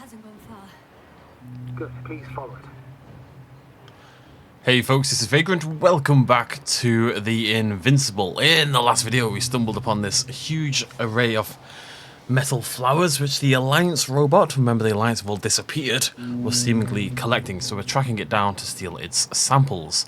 hasn't gone far. Good, please follow it. Hey folks, this is Vagrant. Welcome back to the Invincible. In the last video we stumbled upon this huge array of metal flowers which the Alliance robot, remember the Alliance have all disappeared, was seemingly collecting, so we're tracking it down to steal its samples.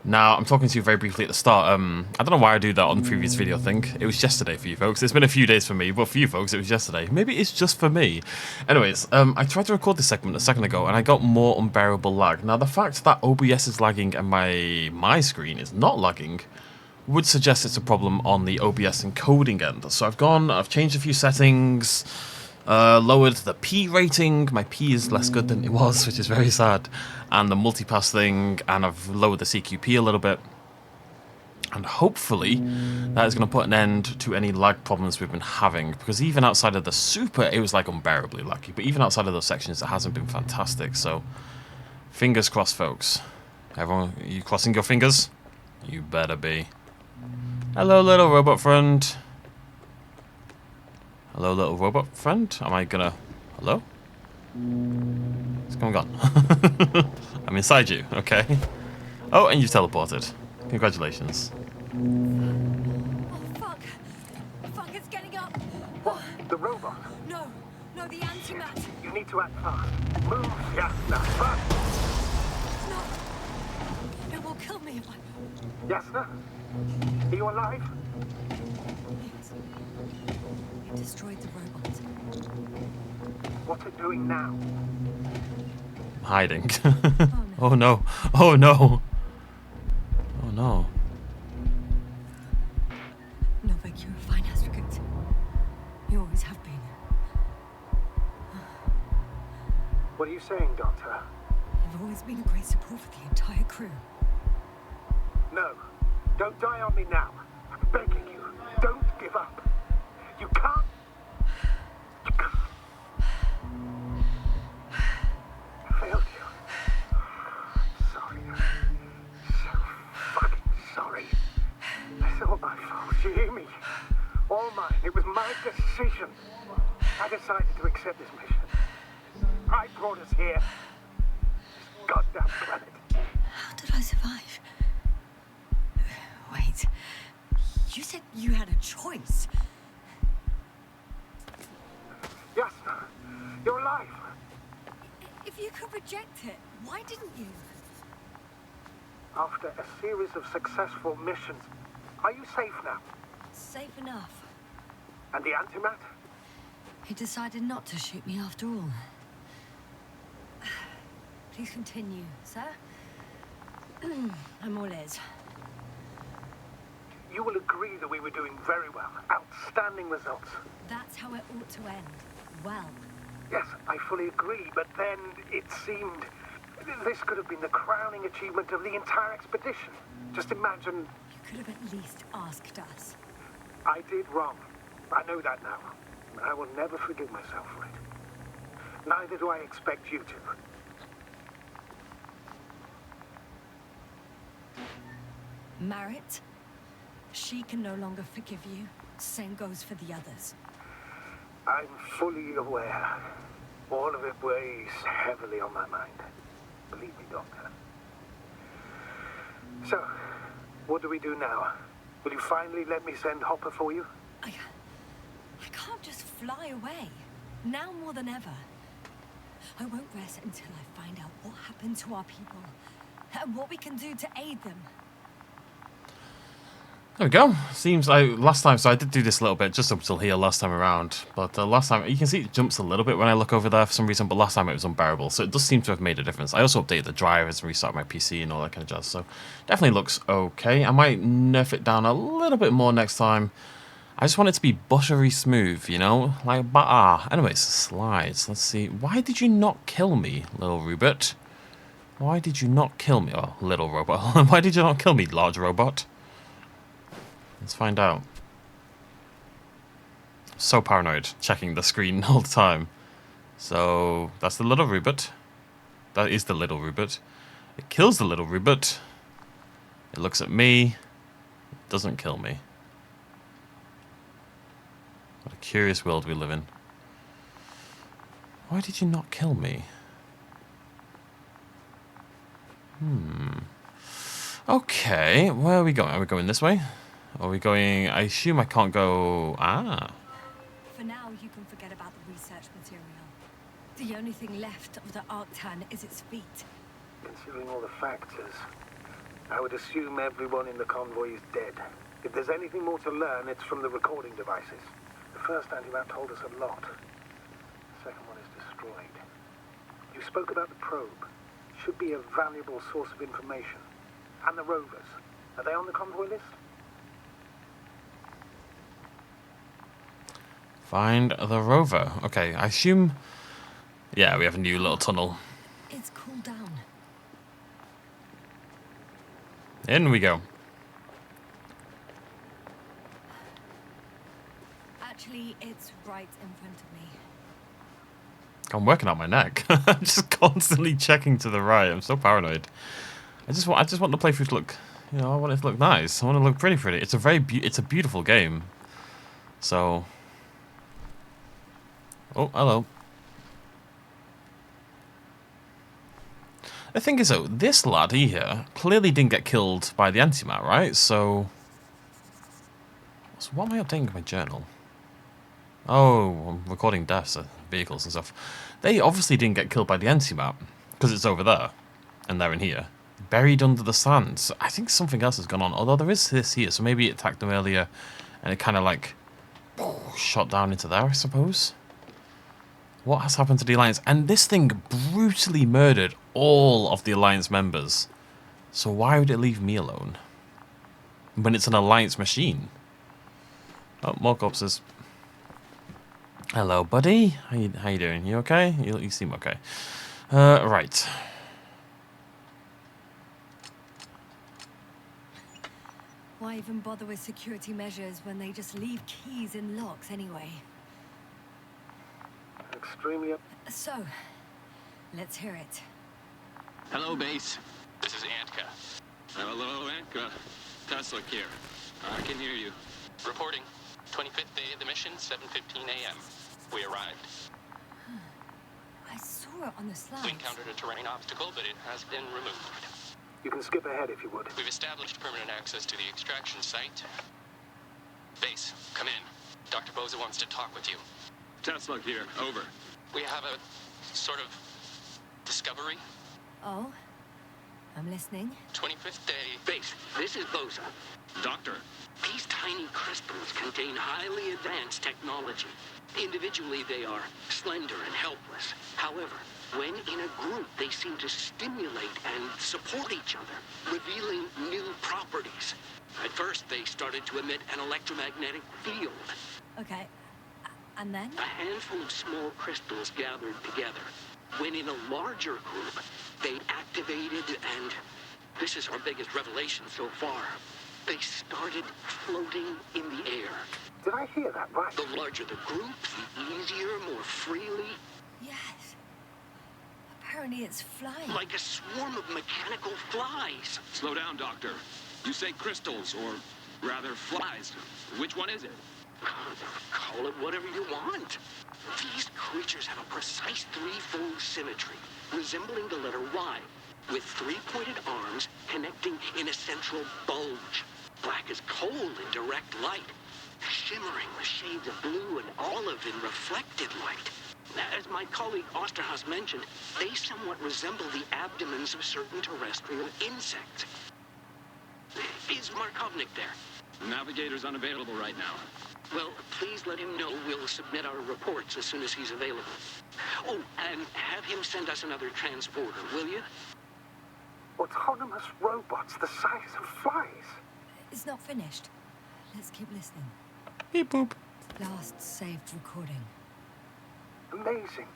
Now, I'm talking to you very briefly at the start. I don't know why I do that on the previous video thing. It was yesterday for you folks. It's been a few days for me, but for you folks, it was yesterday. Maybe it's just for me. Anyways, I tried to record this segment a second ago, and I got more unbearable lag. Now, the fact that OBS is lagging and my screen is not lagging would suggest it's a problem on the OBS encoding end. So I've changed a few settings, lowered the P rating. My P is less good than it was, which is very sad. And the multipass thing, and I've lowered the CQP a little bit. And hopefully that is going to put an end to any lag problems we've been having. Because even outside of the super, it was like unbearably laggy. But even outside of those sections, it hasn't been fantastic. So fingers crossed, folks. Everyone, are you crossing your fingers? You better be. Hello, little robot friend. Hello, little robot friend. Am I gonna... Hello? What's going on? I'm inside you, okay? Oh, and you've teleported. Congratulations. Oh, fuck. Fuck, it's getting up. What? The robot? No, the antimat. You need to act fast. Move, Yasna, fast! No, it will kill me if I... Yasna? Are you alive? Yes. You destroyed the robot. What's it doing now? Hiding. Oh, no. Oh no. Oh no. Oh no. No, Vic, you're a fine advocate. You always have been. What are you saying, Doctor? You've always been a great support for the entire crew. No. Don't die on me now. I'm begging you. Don't give up. You can't. You can't. I failed you. Sorry. So fucking sorry. It's all my fault. You hear me? All mine. It was my decision. I decided to accept this mission. I brought us here. This goddamn planet. How did I survive? Wait. You said you had a choice. Yasna, you're alive. If you could reject it, why didn't you? After a series of successful missions, are you safe now? Safe enough. And the antimat? He decided not to shoot me after all. Please continue, sir. I'm all ears. You will agree that we were doing very well. Outstanding results. That's how it ought to end. Well. Yes, I fully agree, but then it seemed this could have been the crowning achievement of the entire expedition. Just imagine... You could have at least asked us. I did wrong. I know that now. I will never forgive myself for it. Neither do I expect you to. Marit, she can no longer forgive you. Same goes for the others. I'm fully aware. All of it weighs heavily on my mind. Believe me, Doctor. So, what do we do now? Will you finally let me send Hopper for you? I can't just fly away. Now more than ever. I won't rest until I find out what happened to our people. And what we can do to aid them. There we go. Seems like last time, so I did do this a little bit, just up until here last time around. But last time, you can see it jumps a little bit when I look over there for some reason, but last time it was unbearable. So it does seem to have made a difference. I also updated the drivers and restarted my PC and all that kind of jazz. So definitely looks okay. I might nerf it down a little bit more next time. I just want it to be buttery smooth, you know? Like butter. Anyways, slides. Let's see. Why did you not kill me, little robot? Why did you not kill me? Oh, little robot. Why did you not kill me, large robot? Let's find out. So paranoid, checking the screen all the time. So, that's the little robot. That is the little robot. It kills the little robot. It looks at me. It doesn't kill me. What a curious world we live in. Why did you not kill me? Okay, where are we going? Are we going this way? Are we going... I assume I can't go... Ah. For now, you can forget about the research material. The only thing left of the Arctan is its feet. Considering all the factors, I would assume everyone in the convoy is dead. If there's anything more to learn, it's from the recording devices. The first anti-map told us a lot. The second one is destroyed. You spoke about the probe. Should be a valuable source of information. And the rovers. Are they on the convoy list? Find the rover. Okay, I assume... Yeah, we have a new little tunnel. It's cooled down. In we go. Actually, it's right in front of me. I'm working out my neck. I'm just constantly checking to the right. I'm so paranoid. I just want the playthrough to look, you know, I want it to look nice. I want it to look pretty. It's a it's a beautiful game. So, oh, hello. The thing is, though, this lad here clearly didn't get killed by the antimat, right? So what am I updating in my journal? Oh, I'm recording deaths of vehicles and stuff. They obviously didn't get killed by the antimat because it's over there, and they're in here, buried under the sand. So I think something else has gone on. Although there is this here, so maybe it attacked them earlier, and it kind of like shot down into there, I suppose. What has happened to the Alliance? And this thing brutally murdered all of the Alliance members. So why would it leave me alone when it's an Alliance machine? Oh, more corpses. Hello, buddy. How you doing? You okay? You seem okay. Right. Why even bother with security measures when they just leave keys in locks anyway? Extremely up. So, let's hear it. Hello, base. This is Antka. Hello, Antka. Tesla here. I can hear you. Reporting. 25th day of the mission, 7:15 a.m. We arrived. I saw it on the slides. We encountered a terrain obstacle, but it has been removed. You can skip ahead if you would. We've established permanent access to the extraction site. Base, come in. Dr. Boza wants to talk with you. Tesla here. Over. We have a sort of discovery. Oh? I'm listening. 25th day. Base, this is Boza. Doctor. These tiny crystals contain highly advanced technology. Individually, they are slender and helpless. However, when in a group, they seem to stimulate and support each other, revealing new properties. At first, they started to emit an electromagnetic field. Okay. And then? A handful of small crystals gathered together. When in a larger group, they activated and... this is our biggest revelation so far. They started floating in the air. Did I hear that right? The larger the group, the easier, more freely. Yes. Apparently it's flying. Like a swarm of mechanical flies. Slow down, Doctor. You say crystals, or rather flies. Which one is it? Call it whatever you want. These creatures have a precise threefold symmetry, resembling the letter Y, with three-pointed arms connecting in a central bulge. Black as coal in direct light, shimmering with shades of blue and olive in reflected light. As my colleague Osterhaus mentioned, they somewhat resemble the abdomens of certain terrestrial insects. Is Markovnik there? Navigator's unavailable right now. Well, please let him know we'll submit our reports as soon as he's available. Oh, and have him send us another transporter, will you? Autonomous robots the size of flies. It's not finished. Let's keep listening. Beep boop. Last saved recording. Amazing.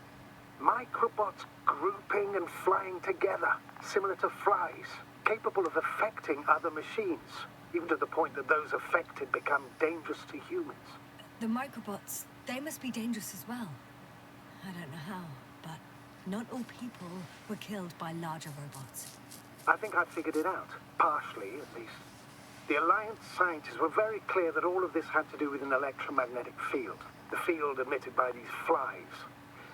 Microbots grouping and flying together, similar to flies, capable of affecting other machines, even to the point that those affected become dangerous to humans. The microbots, they must be dangerous as well. I don't know how, but not all people were killed by larger robots. I think I figured it out, partially at least. The Alliance scientists were very clear that all of this had to do with an electromagnetic field, the field emitted by these flies.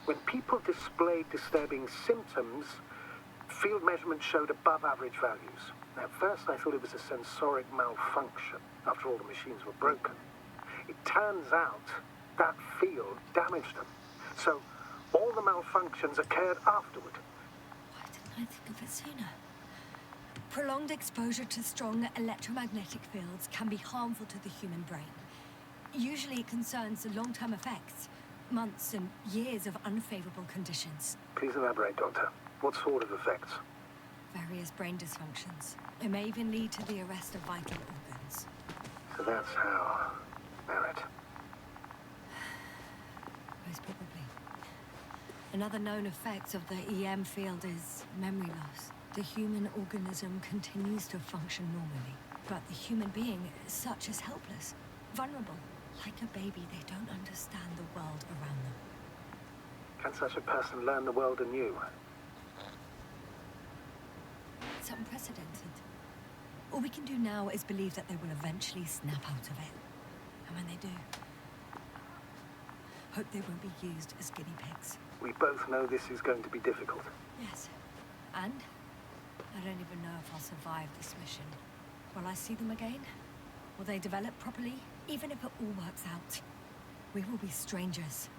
When people displayed disturbing symptoms, field measurements showed above average values. At first, I thought it was a sensoric malfunction. After all, the machines were broken. It turns out that field damaged them. So, all the malfunctions occurred afterward. Why didn't I think of it sooner? Prolonged exposure to strong electromagnetic fields can be harmful to the human brain. Usually it concerns the long-term effects, months and years of unfavorable conditions. Please elaborate, Doctor. What sort of effects? Various brain dysfunctions. It may even lead to the arrest of vital organs. So that's how... Merit. Most probably. Another known effect of the EM field is memory loss. The human organism continues to function normally, but the human being is such as helpless, vulnerable. Like a baby, they don't understand the world around them. Can such a person learn the world anew? It's unprecedented. All we can do now is believe that they will eventually snap out of it. And when they do, hope they won't be used as guinea pigs. We both know this is going to be difficult. Yes. And I don't even know if I'll survive this mission. Will I see them again? Will they develop properly? Even if it all works out, we will be strangers.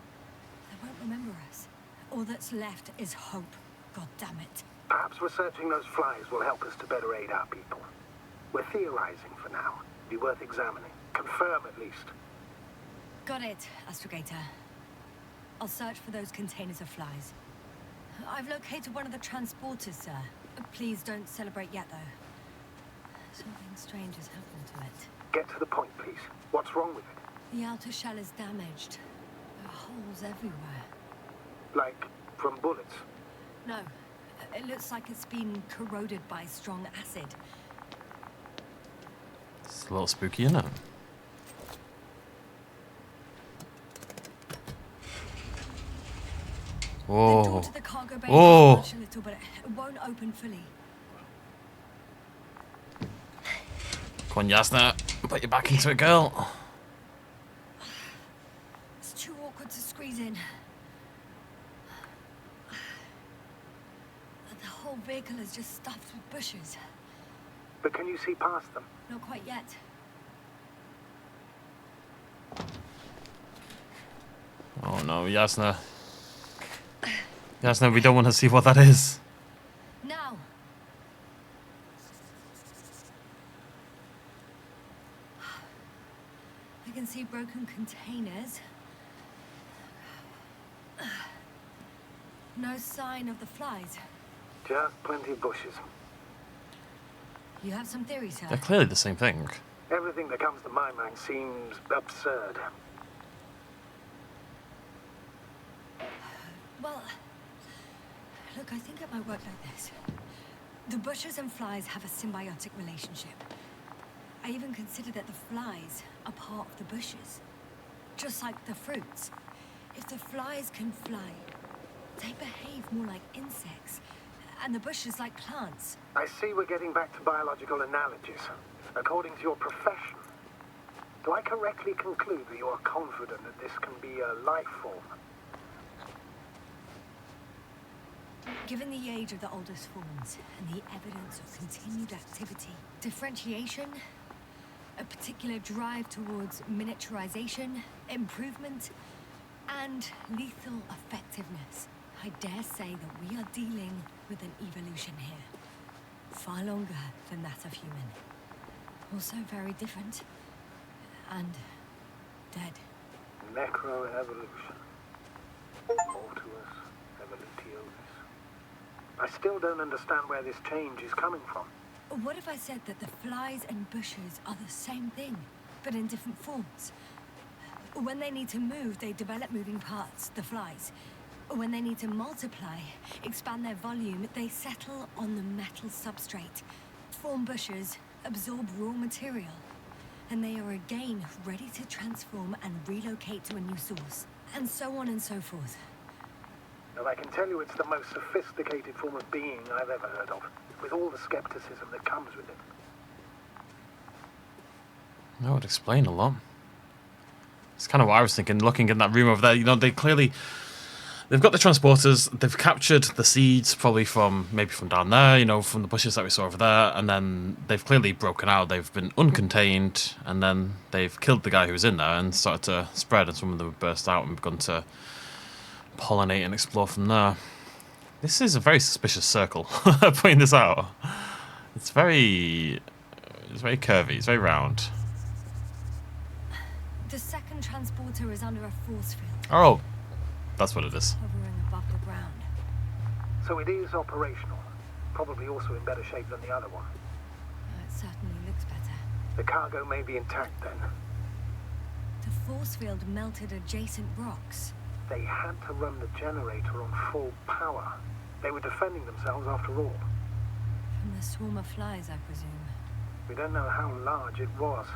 They won't remember us. All that's left is hope. God damn it. Perhaps researching those flies will help us to better aid our people. We're theorizing for now. Be worth examining. Confirm at least. Got it, Astrogator. I'll search for those containers of flies. I've located one of the transporters, sir. Please don't celebrate yet, though. Something strange has happened to it. Get to the point, please. What's wrong with it? The outer shell is damaged. There are holes everywhere. Like, from bullets? No. It looks like it's been corroded by strong acid. It's a little spooky, isn't it? The Whoa. door to the cargo bay Whoa. is a little, but it won't open fully. Come on, Yasna. Put your back into it, girl. It's too awkward to squeeze in. The whole vehicle is just stuffed with bushes. But can you see past them? Not quite yet. Oh no, Yasna. Yasna, we don't want to see what that is. Now. I can see broken containers. No sign of the flies. Just plenty of bushes. You have some theories, sir? They're clearly the same thing. Everything that comes to my mind seems absurd. Well, look, I think it might work like this. The bushes and flies have a symbiotic relationship. I even consider that the flies are part of the bushes. Just like the fruits. If the flies can fly, they behave more like insects, and the bushes like plants. I see we're getting back to biological analogies. According to your profession, do I correctly conclude that you are confident that this can be a life form? Given the age of the oldest forms and the evidence of continued activity, differentiation, a particular drive towards miniaturization, improvement, and lethal effectiveness, I dare say that we are dealing with an evolution here. Far longer than that of human. Also very different. And dead. Necroevolution. Mortuus evolutionis. I still don't understand where this change is coming from. What if I said that the flies and bushes are the same thing, but in different forms? When they need to move, they develop moving parts, the flies. When they need to multiply, expand their volume, they settle on the metal substrate, form bushes, absorb raw material, and they are again ready to transform and relocate to a new source, and so on and so forth. And I can tell you it's the most sophisticated form of being I've ever heard of, with all the skepticism that comes with it. That would explain a lot. It's kind of what I was thinking, looking in that room over there. You know, they clearly... they've got the transporters. They've captured the seeds, probably maybe from down there, you know, from the bushes that we saw over there. And then they've clearly broken out. They've been uncontained, and then they've killed the guy who was in there and started to spread. And some of them have burst out and begun to pollinate and explore from there. This is a very suspicious circle. Pointing this out, it's very curvy. It's very round. The second transporter is under a force field, Oh, that's what it is. hovering above the ground. So it is operational. Probably also in better shape than the other one. It certainly looks better. The cargo may be intact then. The force field melted adjacent rocks. They had to run the generator on full power. They were defending themselves after all. From the swarm of flies, I presume. We don't know how large it was.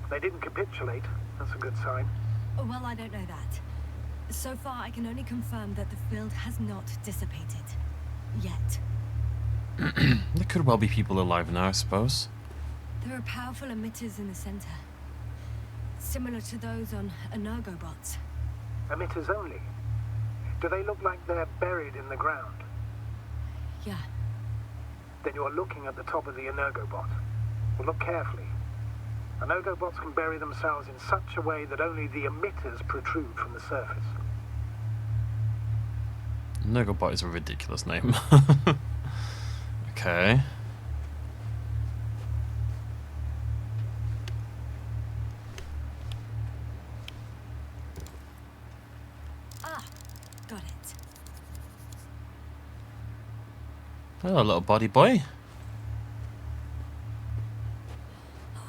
They didn't capitulate. That's a good sign. Oh, well, I don't know that. So far, I can only confirm that the field has not dissipated. Yet. There could well be people alive now, I suppose. There are powerful emitters in the center. Similar to those on energobots. Emitters only. Do they look like they're buried in the ground? Yeah. Then you're looking at the top of the energobot. Well, look carefully. Energobots can bury themselves in such a way that only the emitters protrude from the surface. Energobot is a ridiculous name. Okay. Ah, got it. Hello, little body boy.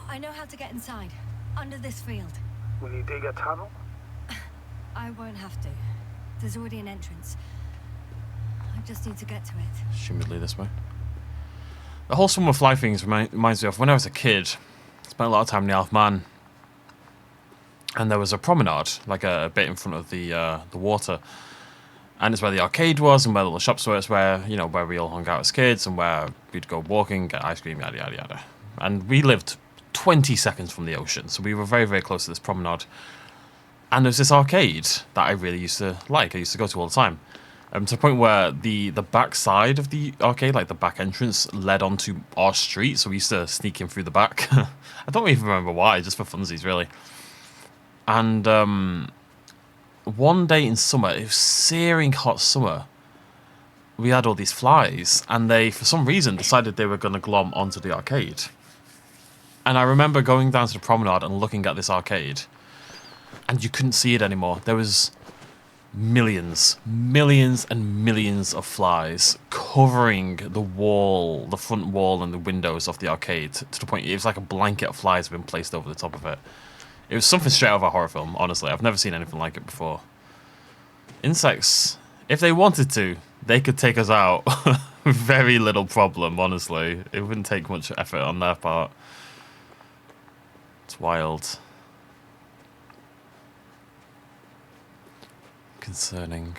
I know how to get inside. Under this field. Will you dig a tunnel? I won't have to. There's already an entrance. I just need to get to it. Assumedly this way. The whole swarm of fly things reminds me of when I was a kid. Spent a lot of time in the Isle of Man. And there was a promenade, like a bit in front of the water. And it's where the arcade was and where all the shops were. It's where, you know, where we all hung out as kids and where we'd go walking, get ice cream, yada, yada, yada. And we lived 20 seconds from the ocean. So we were very, very close to this promenade. And there's this arcade that I really used to like. I used to go to all the time. To the point where the back side of the arcade, like the back entrance, led onto our street. So we used to sneak in through the back. I don't even remember why, just for funsies, really. And one day in summer, it was searing hot summer, we had all these flies. And they, for some reason, decided they were going to glom onto the arcade. And I remember going down to the promenade and looking at this arcade. And you couldn't see it anymore. There was millions and millions of flies covering the wall, the front wall and the windows of the arcade, to the point it was like a blanket of flies had been placed over the top of it. It was something straight out of a horror film, honestly. I've never seen anything like it before. Insects, if they wanted to, they could take us out. Very little problem, honestly. It wouldn't take much effort on their part. It's wild. Concerning.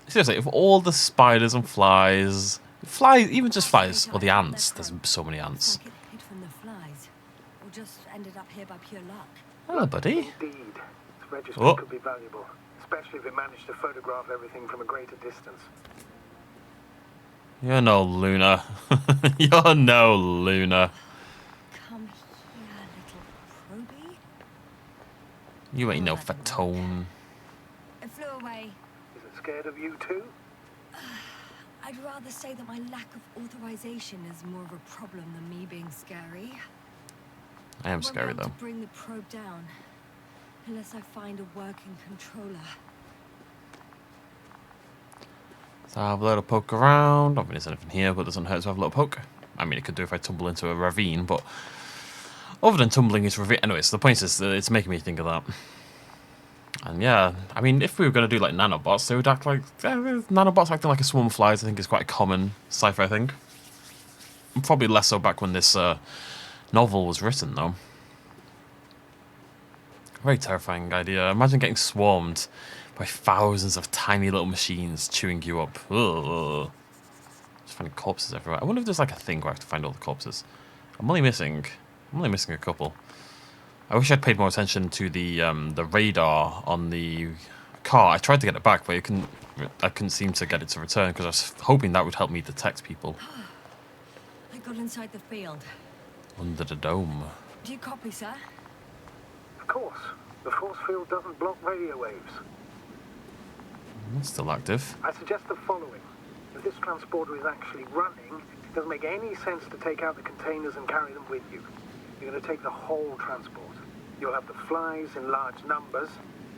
Seriously, if all the spiders and flies, even just flies, or the ants, there's so many ants. Like it hid from the flies, or just ended up here by pure luck. Hello, buddy. Indeed. Its register Oh. could be valuable, especially if it managed to photograph everything from a greater distance. You're no Luna. You're no Luna. Come here, little probie. You ain't no fatone. It flew away. Is it scared of you too? I'd rather say that my lack of authorization is more of a problem than me being scary. I am Won't be scary able though. to bring the probe down unless I find a working controller. So I'll have a little poke around. I don't think there's anything here, but it doesn't hurt to have a little poke. I mean, it could do if I tumble into a ravine, but other than tumbling into a ravine, anyways, the point is that it's making me think of that. And yeah, I mean, if we were going to do like nanobots, they would act like nanobots acting like a swarm of flies. I think is quite a common sci-fi thing. Probably less so back when this novel was written, though. Very terrifying idea. Imagine getting swarmed by thousands of tiny little machines chewing you up. Ugh. Just finding corpses everywhere. I wonder if there's like a thing where I have to find all the corpses. I'm only missing a couple. I wish I'd paid more attention to the radar on the car. I tried to get it back, but I couldn't seem to get it to return because I was hoping that would help me detect people. I got inside the field. Under the dome. Do you copy, sir? Of course. The force field doesn't block radio waves. It's still active. I suggest the following. If this transporter is actually running, it doesn't make any sense to take out the containers and carry them with you. You're going to take the whole transport. You'll have the flies in large numbers,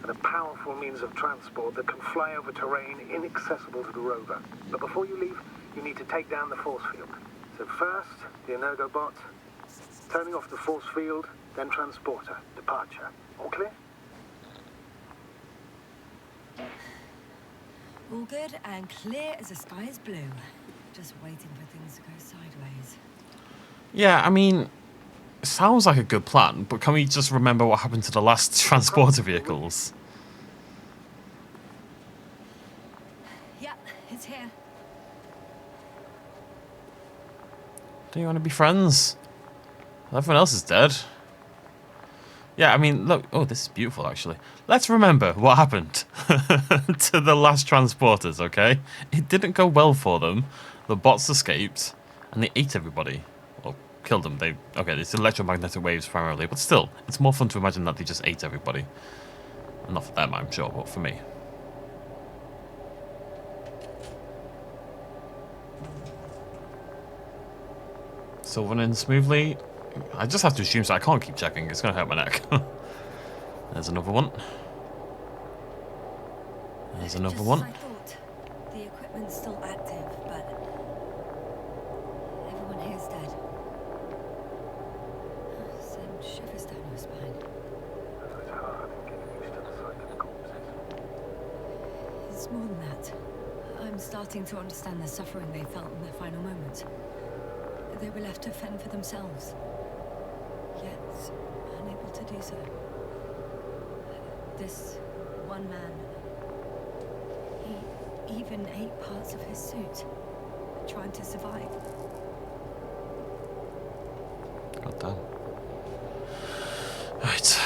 and a powerful means of transport that can fly over terrain inaccessible to the rover. But before you leave, you need to take down the force field. So first, the Energobot, turning off the force field, then transporter, departure. All clear? All good and clear as the sky is blue. Just waiting for things to go sideways. Yeah, I mean, it sounds like a good plan, but can we just remember what happened to the last transporter vehicles? Yep, it's here. Do you want to be friends? Everyone else is dead. Yeah, I mean, look. Oh, this is beautiful, actually. Let's remember what happened to the last transporters, okay? It didn't go well for them. The bots escaped, and they ate everybody. Or killed them. Okay, it's electromagnetic waves primarily, but still, it's more fun to imagine that they just ate everybody. Not for them, I'm sure, but for me. Still running smoothly. I just have to assume so. I can't keep checking. It's going to hurt my neck. There's another one. There's another Just one. as I thought. The equipment's still active, but everyone here's dead. Send shivers down your spine. It's hard getting used to the sight of corpses. It's more than that. I'm starting to understand the suffering they felt in their final moments. They were left to fend for themselves, yet unable to do so. This one man, he even ate parts of his suit, trying to survive. God damn. Right.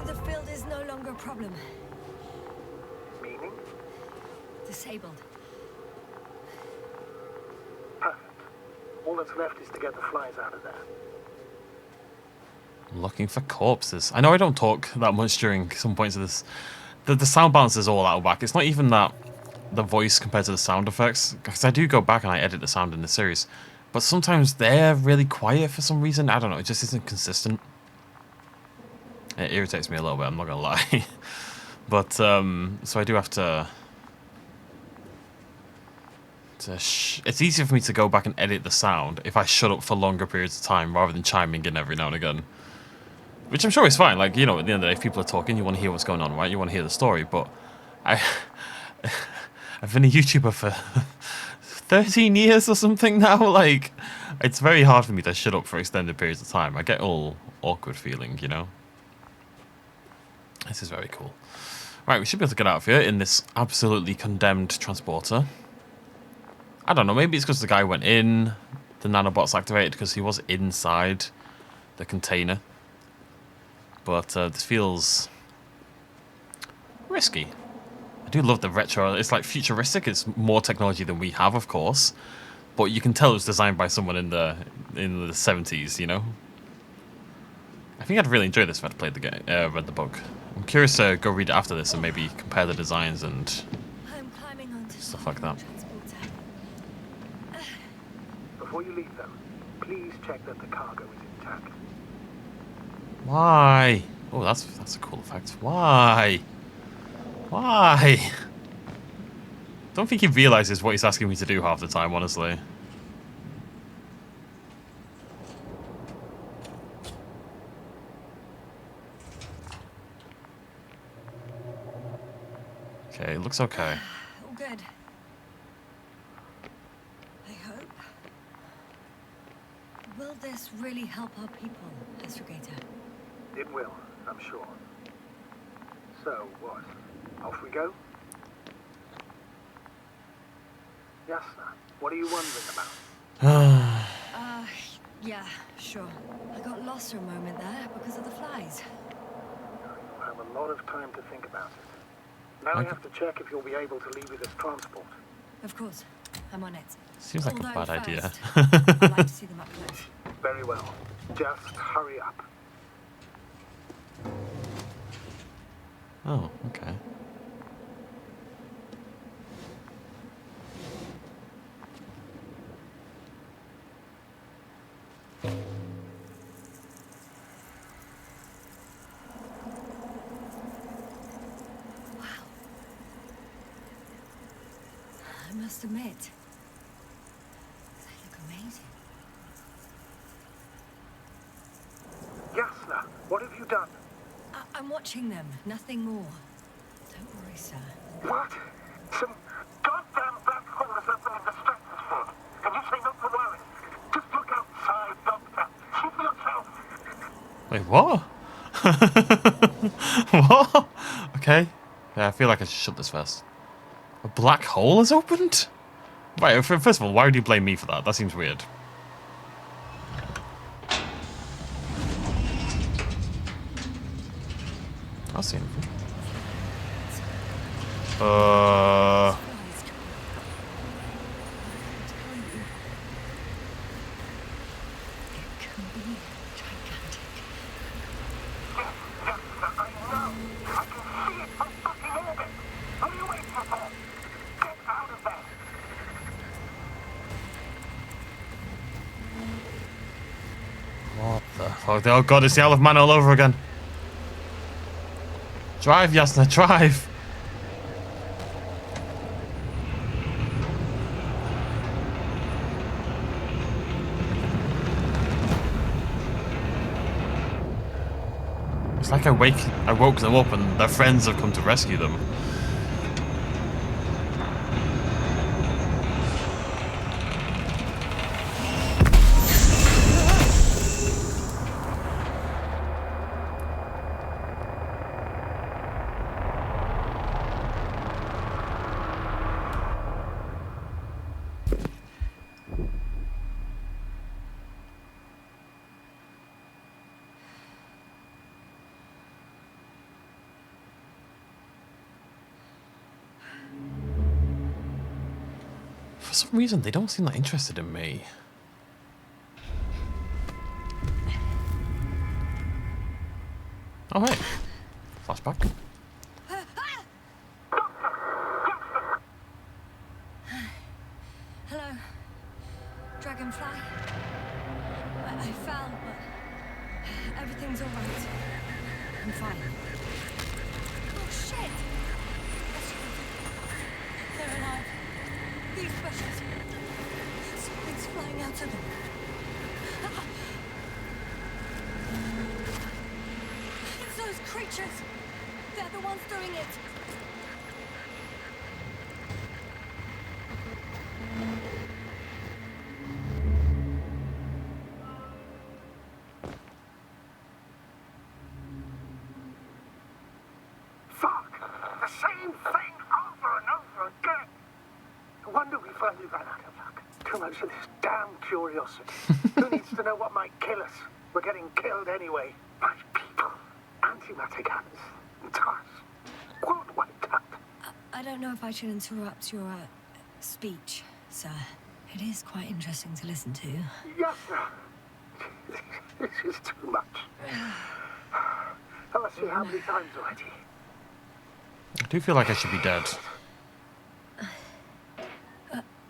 The field is no longer a problem. Meaning? Disabled. Perfect. All that's left is to get the flies out of there. Looking for corpses. I know I don't talk that much during some points of this. The sound balance is all out of whack. It's not even that the voice compared to the sound effects, because I do go back and I edit the sound in the series, but sometimes they're really quiet for some reason. I don't know. It just isn't consistent. It irritates me a little bit. I'm not gonna lie. But so I do have to it's easier for me to go back and edit the sound if I shut up for longer periods of time rather than chiming in every now and again. Which I'm sure is fine. Like, you know, at the end of the day, if people are talking, you want to hear what's going on, right? You want to hear the story. But I've been a YouTuber for 13 years or something now. Like, it's very hard for me to shut up for extended periods of time. I get all awkward feeling, you know? This is very cool. Right, we should be able to get out of here in this absolutely condemned transporter. I don't know, maybe it's because the guy went in, the nanobots activated because he was inside the container. But this feels risky. I do love the retro, it's like futuristic, it's more technology than we have, of course. But you can tell it was designed by someone in the 70s, you know? I think I'd really enjoy this if I'd played the game, read the book. I'm curious to go read it after this and maybe compare the designs and stuff like that. Before you leave, though, please check that the cargo is intact. Why? Oh, that's a cool effect. Why? Why? Don't think he realizes what he's asking me to do half the time, honestly. Okay, it looks okay. All good. I hope. Will this really help our people, Astrogator? It will, I'm sure. So, what? Off we go? Yasna, what are you wondering about? Yeah, sure. I got lost for a moment there because of the flies. a lot of time to think about it. Now we have to check if you'll be able to leave with this transport. Of course. I'm on it. Seems like a Although bad idea. first, I'd like to see them up close. Very well. Just hurry up. Oh, okay. Wow. I must admit, they look amazing. Yasna, what have you done? I'm watching them, nothing more. Don't worry, sir. What? Some goddamn black hole is opening the structures for. And you say not to worry. Just look outside, Doctor. See for yourself. Wait, what? What? Okay. Yeah, I feel like I should shut this first. A black hole has opened? Right, first of all, why would you blame me for that? That seems weird. I'll see anything. What the fuck? Oh god, it's the Isle of Man all over again. Drive, Yasna, drive! It's like I woke them up and their friends have come to rescue them. For some reason, they don't seem that interested in me. Oh, hey. Flashback. Hello, Dragonfly. I fell, but everything's all right. I'm fine. Oh shit! They're alive. These bushes. Something's flying out of them. It's those creatures. They're the ones doing it. Fuck! The same thing over and over again! No wonder we finally ran out of luck. Too much of this damn curiosity. Who needs to know what might kill us? We're getting killed anyway. My people. Antimatter guns. And trash. World wiped out. I don't know if I should interrupt your speech, sir. It is quite interesting to listen to. Yes, sir. This is too much. I must see how many times already. I do feel like I should be dead.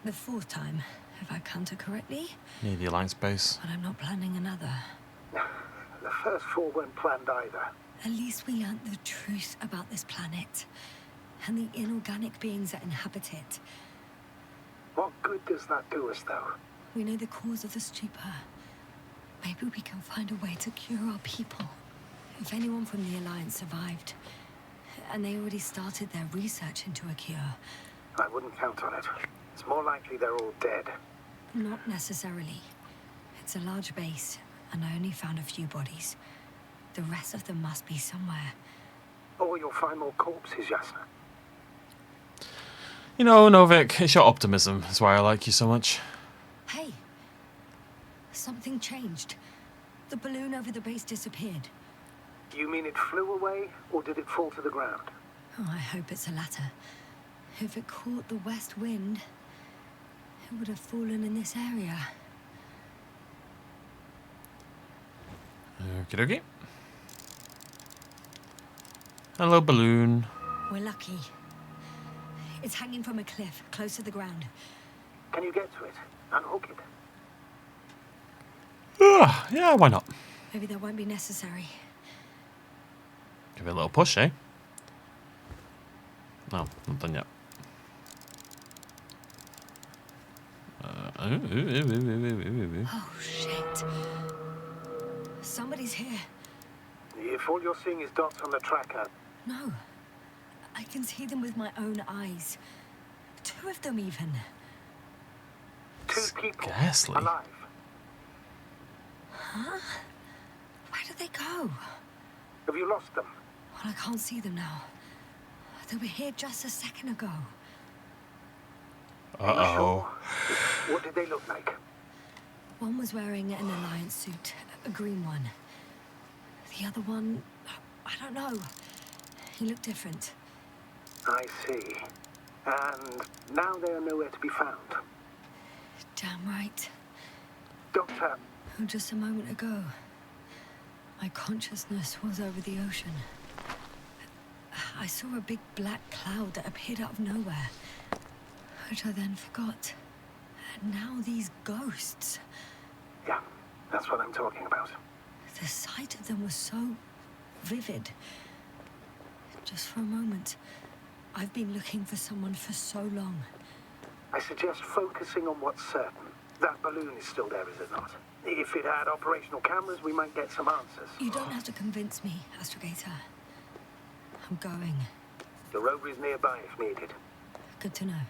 The fourth time, if I counted correctly. Near the Alliance base. But I'm not planning another. The first four weren't planned either. At least we learnt the truth about this planet and the inorganic beings that inhabit it. What good does that do us, though? We know the cause of the stupor. Maybe we can find a way to cure our people. If anyone from the Alliance survived, and they already started their research into a cure. I wouldn't count on it. It's more likely they're all dead. Not necessarily. It's a large base, and I only found a few bodies. The rest of them must be somewhere. Or you'll find more corpses, Yasna. You know, Novik, it's your optimism. That's why I like you so much. Hey! Something changed. The balloon over the base disappeared. You mean it flew away, or did it fall to the ground? Oh, I hope it's the latter. If it caught the west wind, it would have fallen in this area. Okie dokie. Hello, balloon. We're lucky. It's hanging from a cliff, close to the ground. Can you get to it? Unhook it? Yeah, why not? Maybe that won't be necessary. Give it a little push, eh? No, not done yet. Oh, shit. Somebody's here. If all you're seeing is dots on the tracker, No. I can see them with my own eyes. 2 of them, even. 2 people Ghastly. alive. Huh? Where did they go? Have you lost them? Well, I can't see them now. They were here just a second ago. Uh-oh. Sure? What did they look like? One was wearing an Alliance suit, a green one. The other one, I don't know. He looked different. I see. And now they are nowhere to be found. Damn right. Doctor, Oh, just a moment ago, my consciousness was over the ocean. I saw a big black cloud that appeared out of nowhere, which I then forgot. And now these ghosts. yeah, that's what I'm talking about. The sight of them was so vivid. Just for a moment. I've been looking for someone for so long. I suggest focusing on what's certain. That balloon is still there, is it not? If it had operational cameras, we might get some answers. You don't have to convince me, Astrogator. I'm going. The rover is nearby if needed. Good to know.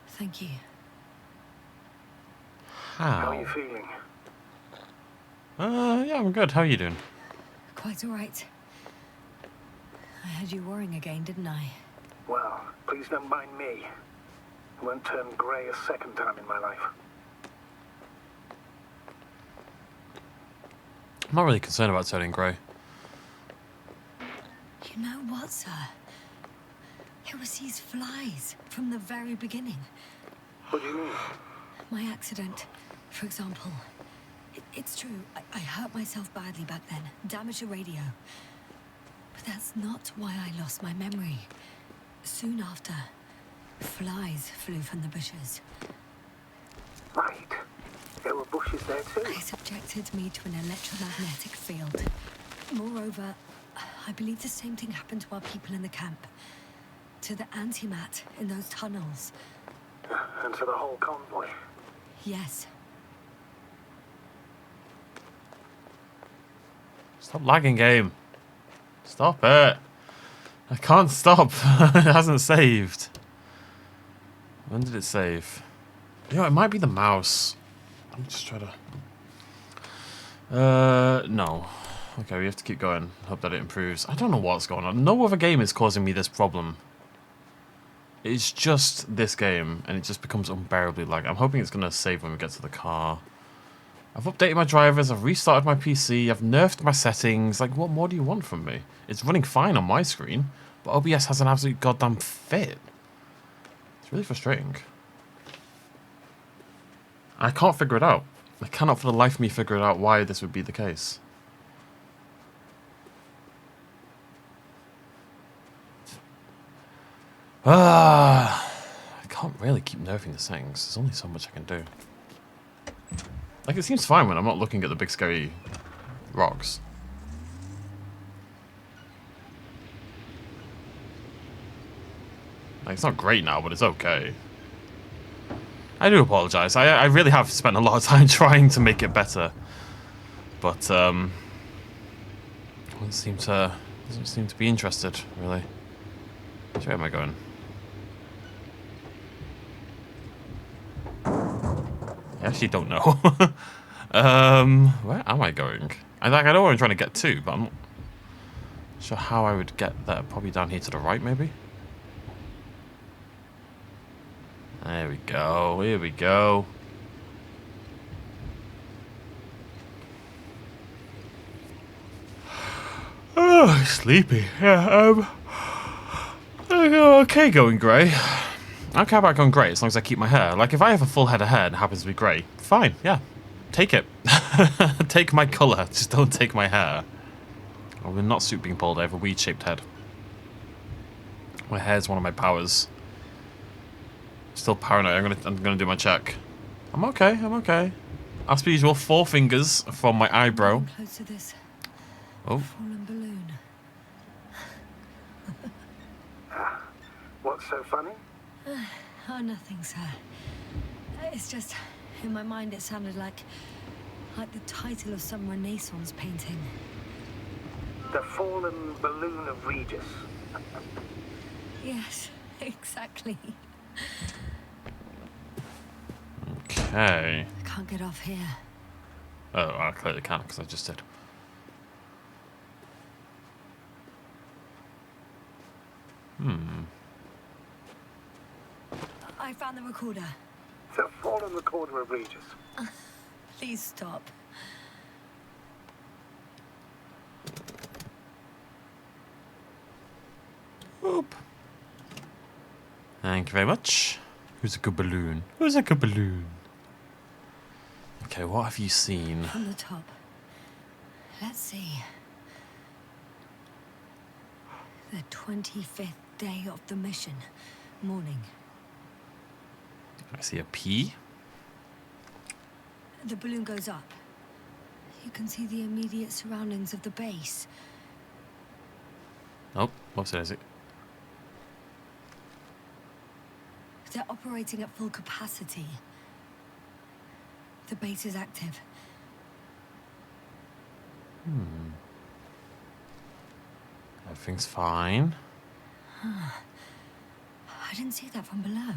Thank you. How are you How? feeling? Yeah, I'm good. How are you doing? Quite all right. I had you worrying again, didn't I? Well, please don't mind me. I won't turn grey a second time in my life. I'm not really concerned about turning grey. You know what, sir? It was these flies from the very beginning. What do you mean? My accident, for example. It's true, I hurt myself badly back then, damaged the radio. But that's not why I lost my memory. Soon after, flies flew from the bushes. Right. There were bushes there too. They subjected me to an electromagnetic field. Moreover, I believe the same thing happened to our people in the camp. To the antimat in those tunnels. And to the whole convoy. Yes. Stop lagging, game. Stop it. I can't stop. It hasn't saved. When did it save? You know, it might be the mouse. Let me just try to... no. Okay, we have to keep going. Hope that it improves. I don't know what's going on. No other game is causing me this problem. It's just this game, and it just becomes unbearably laggy. I'm hoping it's going to save when we get to the car. I've updated my drivers, I've restarted my PC, I've nerfed my settings. Like, what more do you want from me? It's running fine on my screen, but OBS has an absolute goddamn fit. It's really frustrating. I can't figure it out. I cannot for the life of me figure it out why this would be the case. I can't really keep nerfing the settings. There's only so much I can do. Like, it seems fine when I'm not looking at the big scary rocks. Like, it's not great now, but it's okay. I do apologize. I really have spent a lot of time trying to make it better. But, doesn't seem to be interested, really. Which way am I going? I actually don't know. Where am I going? I know where I'm trying to get to, but I'm not sure how I would get there. Probably down here to the right, maybe? There we go. Here we go. Sleepy. Yeah, okay going grey. I don't care about going grey as long as I keep my hair. Like, if I have a full head of hair and it happens to be grey, fine, yeah. Take it. Take my colour, just don't take my hair. I will not suit being bald, I have a weed-shaped head. My hair is one of my powers. Still paranoid, I'm gonna do my check. I'm okay. As per usual, 4 fingers from my eyebrow. Close to this Oh. fallen balloon. What's so funny? Oh, nothing, sir. It's just, in my mind it sounded like the title of some Renaissance painting. The fallen balloon of Regis. Yes, exactly. Okay. I can't get off here. Oh, I clearly can't because I just did. I found the recorder. The fallen recorder of Regis. Please stop. Oop. Thank you very much. Who's a good balloon? Who's a good balloon? Okay, what have you seen? From the top. Let's see. The 25th day of the mission. Morning. I see a P. The balloon goes up. You can see the immediate surroundings of the base. Oh, what's it? Is it? They're operating at full capacity. The base is active. Everything's fine. I didn't see that from below.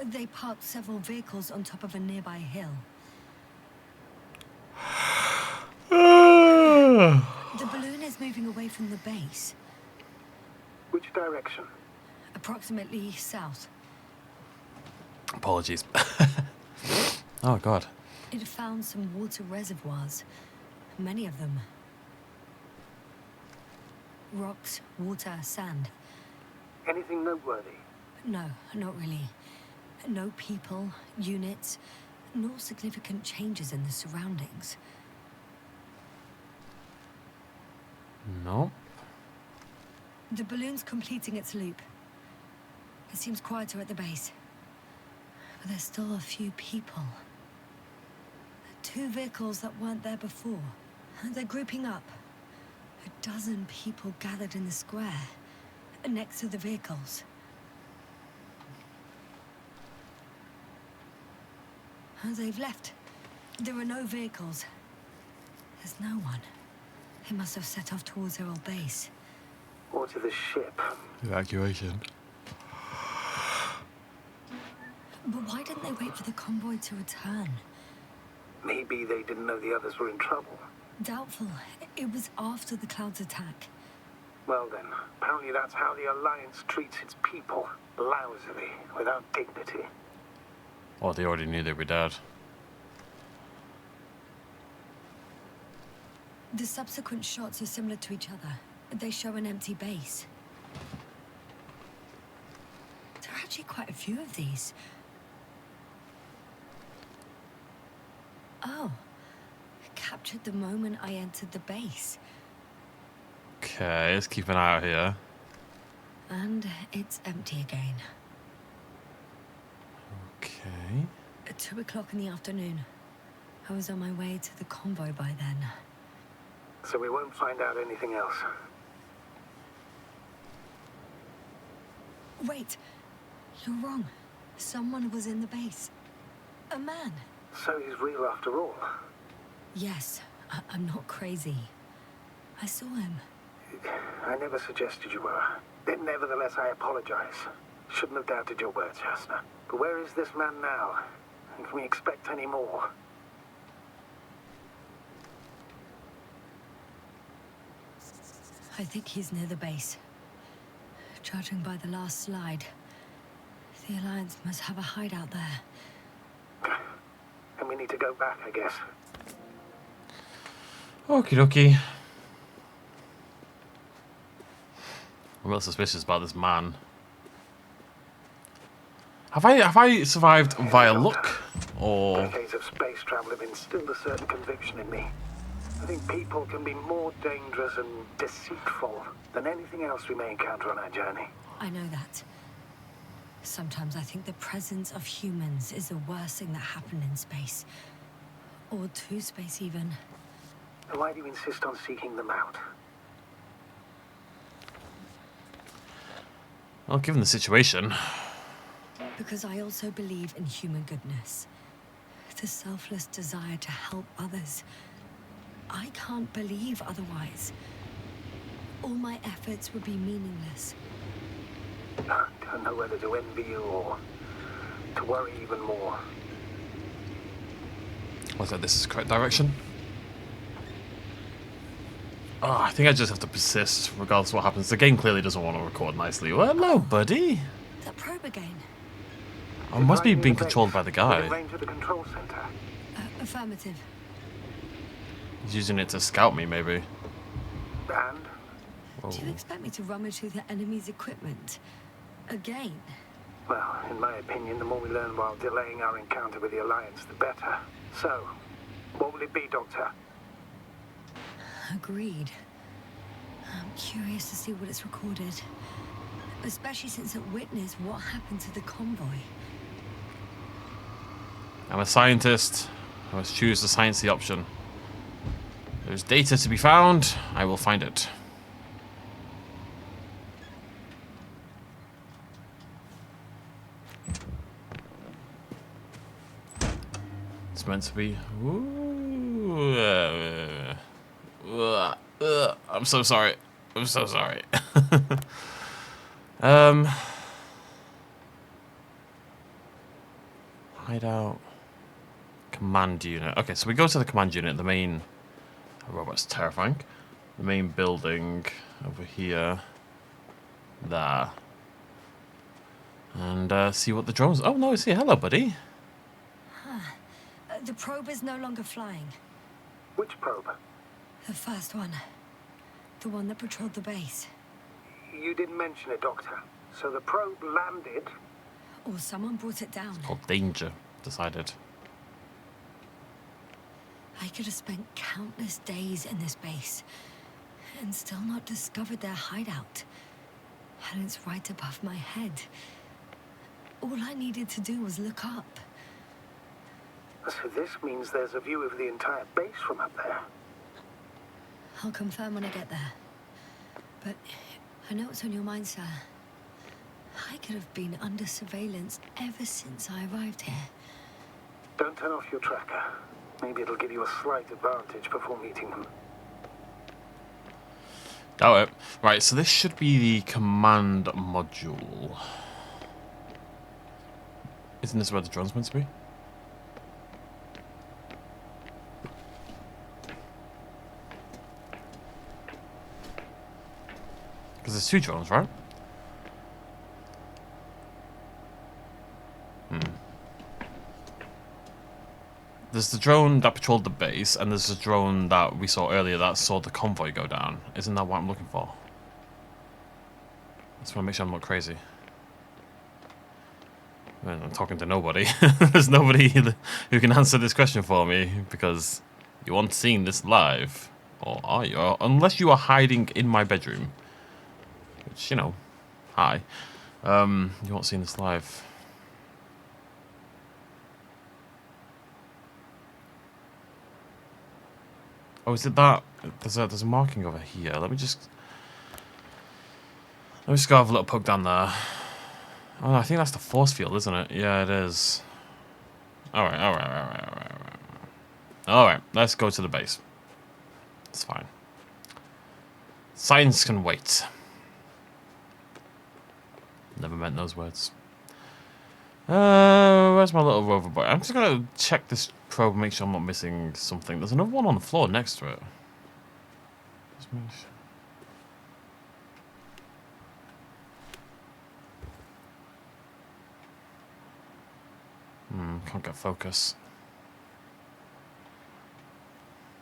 They parked several vehicles on top of a nearby hill. The balloon is moving away from the base. Which direction? Approximately south. Apologies. Oh, God. It found some water reservoirs. Many of them. Rocks, water, sand. Anything noteworthy? No, not really. No people, units, nor significant changes in the surroundings. No. The balloon's completing its loop. It seems quieter at the base. But there's still a few people. 2 vehicles that weren't there before. They're grouping up. 12 people gathered in the square, next to the vehicles. They've left. There are no vehicles. There's no one. They must have set off towards their old base. Or to the ship? Evacuation. But why didn't they wait for the convoy to return? Maybe they didn't know the others were in trouble. Doubtful. It was after the Cloud's attack. Well then, apparently that's how the Alliance treats its people. Lousily, without dignity. Or they already knew they were dead. The subsequent shots are similar to each other. They show an empty base. There are actually quite a few of these. Oh. Captured the moment I entered the base. Okay, let's keep an eye out here. And it's empty again. Okay. At 2 o'clock in the afternoon. I was on my way to the convoy by then. So we won't find out anything else. Wait. You're wrong. Someone was in the base. A man. So he's real after all. Yes, I'm not crazy. I saw him. I never suggested you were. Nevertheless, I apologize. Shouldn't have doubted your words, Yasna. But where is this man now? And can we expect any more? I think he's near the base. Judging by the last slide, the Alliance must have a hideout there. And we need to go back, I guess. Okie dokie. I'm real suspicious about this man. Have I survived via luck, or? Decades of space travel have instilled a certain conviction in me. I think people can be more dangerous and deceitful than anything else we may encounter on our journey. I know that. Sometimes I think the presence of humans is the worst thing that happened in space. Or to space, even. And why do you insist on seeking them out? Well, given the situation. Because I also believe in human goodness. The selfless desire to help others. I can't believe otherwise. All my efforts would be meaningless. I don't know whether to envy you or to worry even more. Looks like this is the correct direction. Oh, I think I just have to persist, regardless of what happens. The game clearly doesn't want to record nicely. Well, hello, buddy. That probe again. I must be being controlled by the guy. Range of the control center. Affirmative. He's using it to scout me, maybe. And Whoa. Do you expect me to rummage through the enemy's equipment? Again? well, in my opinion, the more we learn while delaying our encounter with the Alliance, the better. So, what will it be, Doctor? Agreed. I'm curious to see what it's recorded. Especially since it witnessed what happened to the convoy. I'm a scientist. I must choose the sciencey option. There's data to be found. I will find it. It's meant to be. Ooh, I'm so sorry. I'm so sorry. Hideout. Command unit. Okay, so we go to the command unit. The main robot's terrifying. The main building over here. There. And see what the drones. Oh no, it's here. Hello, buddy. The probe is no longer flying. Which probe? The first one. The one that patrolled the base. You didn't mention it, Doctor. So the probe landed. Or someone brought it down. Called danger. Decided. I could have spent countless days in this base and still not discovered their hideout. And it's right above my head. All I needed to do was look up. So this means there's a view of the entire base from up there. I'll confirm when I get there. But I know what's on your mind, sir. I could have been under surveillance ever since I arrived here. Don't turn off your tracker. Maybe it'll give you a slight advantage before meeting them. Doubt it. Right, so this should be the command module. Isn't this where the drone's meant to be? Because there's two drones, right? There's the drone that patrolled the base, and there's the drone that we saw earlier that saw the convoy go down. Isn't that what I'm looking for? I just want to make sure I'm not crazy. Man, I'm talking to nobody. There's nobody who can answer this question for me, because you aren't seeing this live. Or are you? Or, unless you are hiding in my bedroom. Which, you know, hi. You aren't seeing this live. Oh, is it that? There's a marking over here. Let me just go have a little poke down there. Oh, I think that's the force field, isn't it? Yeah, it is. Alright, let's go to the base. It's fine. Science can wait. Never meant those words. Where's my little rover boy? I'm just gonna check this probe and make sure I'm not missing something. There's another one on the floor next to it. Just make sure. Can't get focus.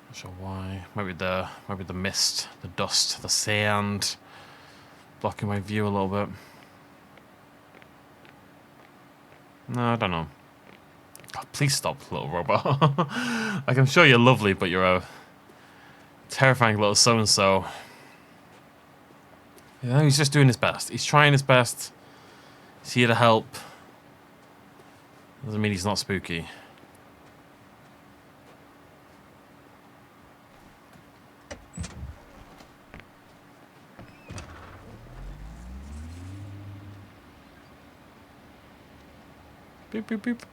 Not sure why. Maybe the mist, the dust, the sand blocking my view a little bit. No, I don't know. God, please stop, little robot. Like, I'm sure you're lovely, but you're a terrifying little so-and-so. You know, he's just doing his best. He's trying his best. He's here to help. Doesn't mean he's not spooky. Beep, beep, beep.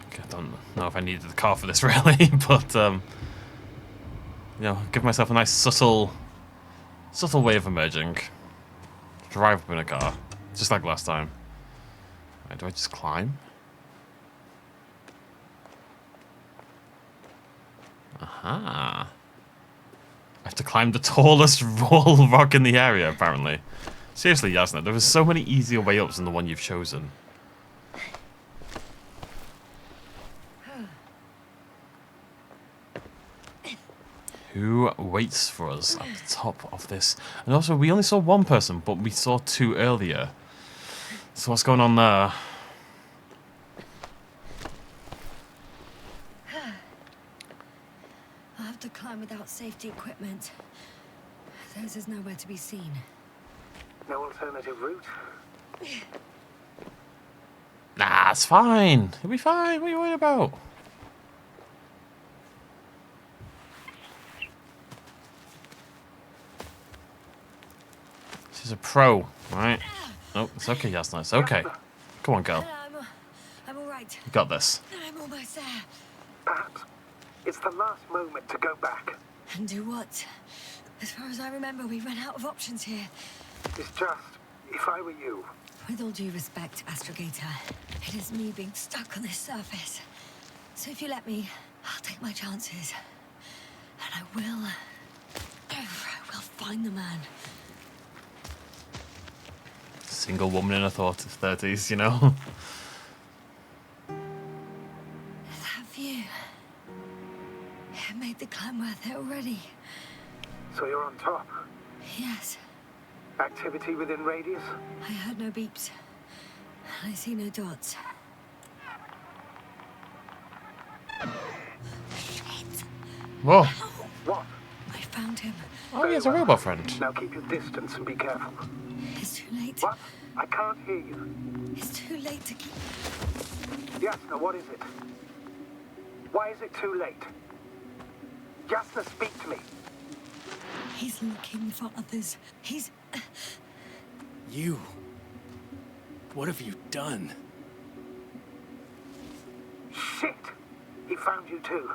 Okay, I don't know if I needed the car for this, really, but, you know, give myself a nice subtle way of emerging. Drive up in a car, just like last time. Right, do I just climb? Aha. I have to climb the tallest wall rock in the area, apparently. Seriously, Yasna, there are so many easier way ups than the one you've chosen. Who waits for us at the top of this? And also, we only saw one person, but we saw two earlier. So what's going on there? I'll have to climb without safety equipment. Theirs is nowhere to be seen. No alternative route? Nah, it's fine. It'll be fine. What are you worried about? She's a pro, right? Oh, it's okay, Yasna. It's okay. Come on, girl. I'm all right. You got this. I'm almost there. Perhaps it's the last moment to go back. And do what? As far as I remember, we ran out of options here. It's just, if I were you, With all due respect, Astrogator, it is me being stuck on this surface. So if you let me, I'll take my chances. And I will find the man. Single woman in her 30s, you know? That view. It made the climb worth it already. so you're on top. Yes, Activity within radius? I heard no beeps. I see no dots. Shit! Whoa. What? I found him. Oh, he has a robot friend. Now keep your distance and be careful. It's too late. What? I can't hear you. It's too late to keep... Yasna, what is it? Why is it too late? Yasna, speak to me. He's looking for others. He's... You. What have you done? Shit! He found you too.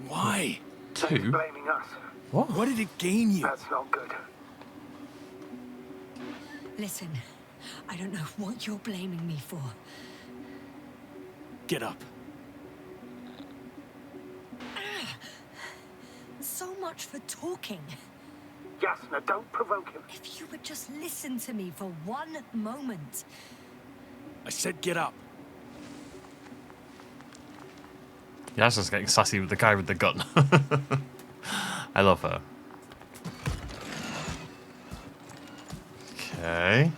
Why? He's Two? blaming us. What? What did it gain you? That's not good. Listen, I don't know what you're blaming me for. Get up. So much for talking. Yasna, don't provoke him. If you would just listen to me for one moment. I said get up. Yasna's getting sassy with the guy with the gun. I love her. Okay.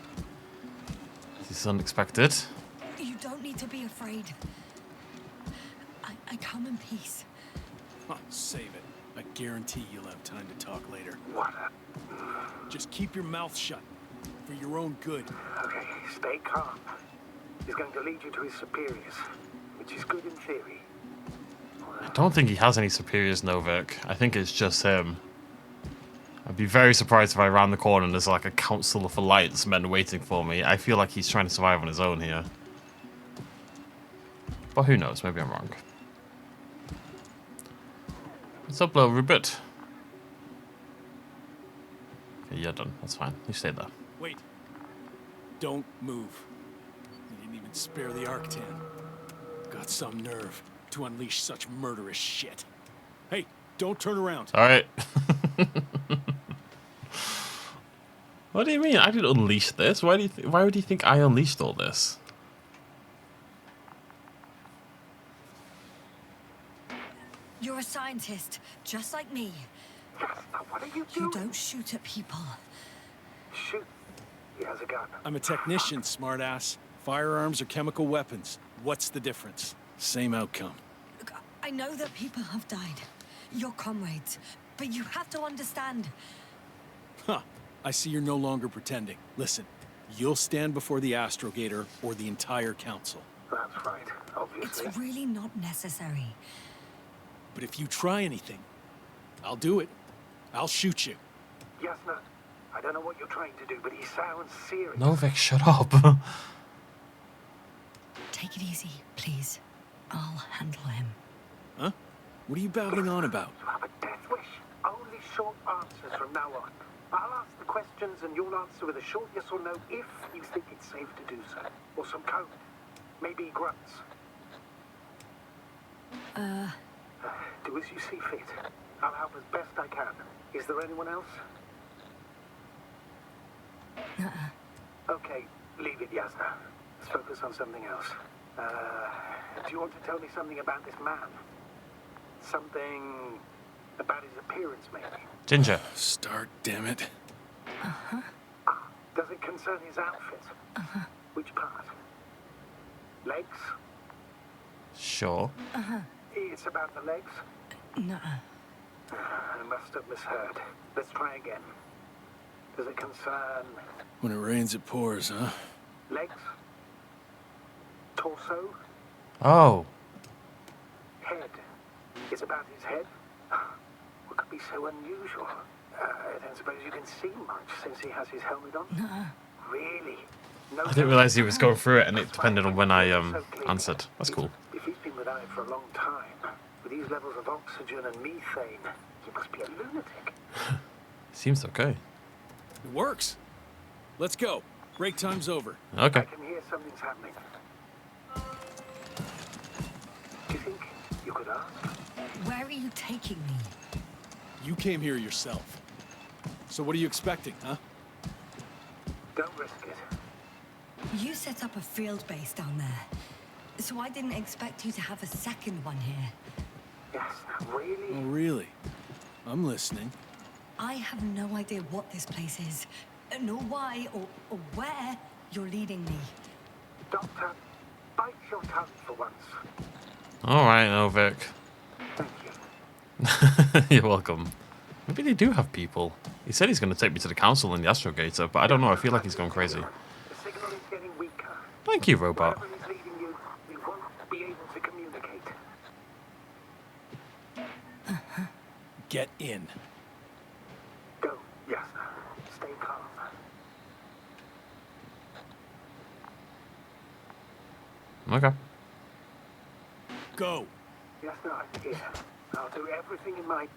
This is unexpected. You don't need to be afraid. I come in peace. Huh, save it. I guarantee you'll have time to talk later. What? Just keep your mouth shut. For your own good. Okay, stay calm. He's going to lead you to his superiors, which is good in theory. I don't think he has any superiors, Novik. I think it's just him. I'd be very surprised if I ran the corner and there's like a council of alliance men waiting for me. I feel like he's trying to survive on his own here. But who knows? Maybe I'm wrong. What's up, little Rupert? Okay, you're done. That's fine. You stay there. Wait. Don't move. You didn't even spare the Arctan. Got some nerve to unleash such murderous shit. Hey, don't turn around. Alright. What do you mean? I didn't unleash this. Why would you think I unleashed all this? You're a scientist, just like me. Yasna, what are you You doing? don't shoot at people. Shoot. He has a gun. I'm a technician, smartass. Firearms or chemical weapons. What's the difference? Same outcome. Look, I know that people have died. Your comrades. But you have to understand. Huh. I see you're no longer pretending. Listen, you'll stand before the Astrogator or the entire council. That's right, obviously. It's really not necessary. But if you try anything, I'll do it. I'll shoot you. Yasna, I don't know what you're trying to do, but he sounds serious. Novik, shut up. Take it easy, please. I'll handle him. Huh? What are you babbling on about? You have a death wish. Only short answers from now on. I'll ask the questions and you'll answer with a short yes or no if you think it's safe to do so. Or some code. Maybe grunts. Do as you see fit. I'll help as best I can. Is there anyone else? Okay, leave it, Yasna. Let's focus on something else. Do you want to tell me something about this man? Something about his appearance, maybe? Ginger. Start, damn it. Does it concern his outfit? Which part? Legs? Sure. It's about the legs? I must have misheard. Let's try again. Does it concern When it rains, it pours, huh? legs? Torso? Oh. Head? It's about his head? What could be so unusual? I don't suppose you can see much since he has his helmet on? Really? No. I didn't realise he was going through it and it depended on when I answered. That's cool. If he's been without it for a long time, with these levels of oxygen and methane, he must be a lunatic. Seems okay. It works. Let's go. Break time's over. I Okay. can hear something's happening. Do you think you could ask? Where are you taking me? You came here yourself. So what are you expecting, huh? Don't risk it. You set up a field base down there. So I didn't expect you to have a second one here. Yes, really? Oh, really? I'm listening. I have no idea what this place is, nor why or where you're leading me. Doctor, bite your tongue for once. Alright, Novik. Thank you. You're welcome. Maybe they do have people. He said he's going to take me to the council in the Astrogator, but I don't know. I feel like he's gone crazy. The signal is getting weaker. Thank you, robot. Wherever he's leading you, we won't be able to communicate. Get in. Go, Yasna. Stay calm. Okay. Go. Yasna, I'm here. I'll do everything in my...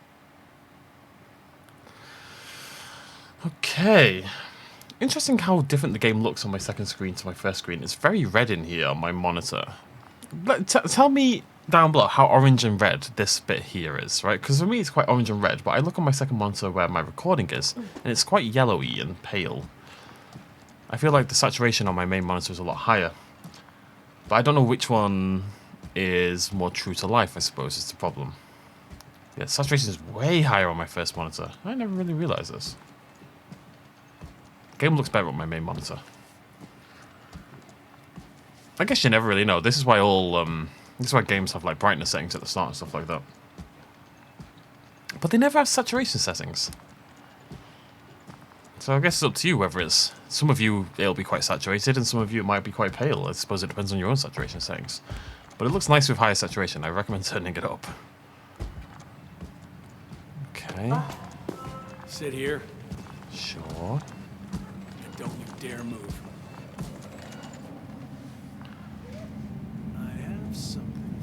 Okay. Interesting how different the game looks on my second screen to my first screen. It's very red in here on my monitor. Tell me down below how orange and red this bit here is, right? Because for me it's quite orange and red, but I look on my second monitor where my recording is, and it's quite yellowy and pale. I feel like the saturation on my main monitor is a lot higher. But I don't know which one is more true to life, I suppose, is the problem. Yeah, saturation is way higher on my first monitor. I never really realized this. The game looks better on my main monitor. I guess you never really know. This is why this is why games have like brightness settings at the start and stuff like that. But they never have saturation settings. So I guess it's up to you whether it's... Some of you, it'll be quite saturated, and some of you, it might be quite pale. I suppose it depends on your own saturation settings. But it looks nice with higher saturation. I recommend turning it up. Okay. Sit here. Sure. And don't you dare move. I have something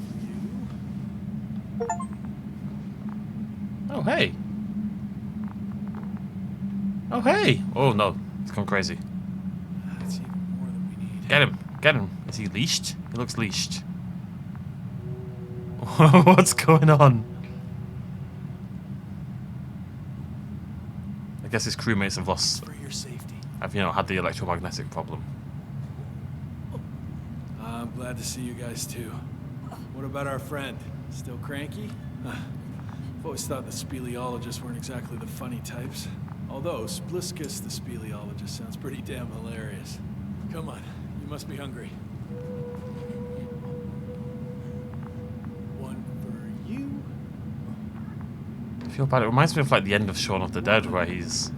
for you. Oh, hey. Oh, hey. Oh, no. It's gone crazy. That's even more than we need. Get him. Get him. Is he leashed? He looks leashed. What's going on? I guess his crewmates have lost... For your safety. Have, you know, had the electromagnetic problem. I'm glad to see you guys too. What about our friend? Still cranky? I've always thought the speleologists weren't exactly the funny types. Although Spliskus the speleologist sounds pretty damn hilarious. Come on, you must be hungry. One for you. I feel bad. It reminds me of like the end of Shaun of the Dead, where he's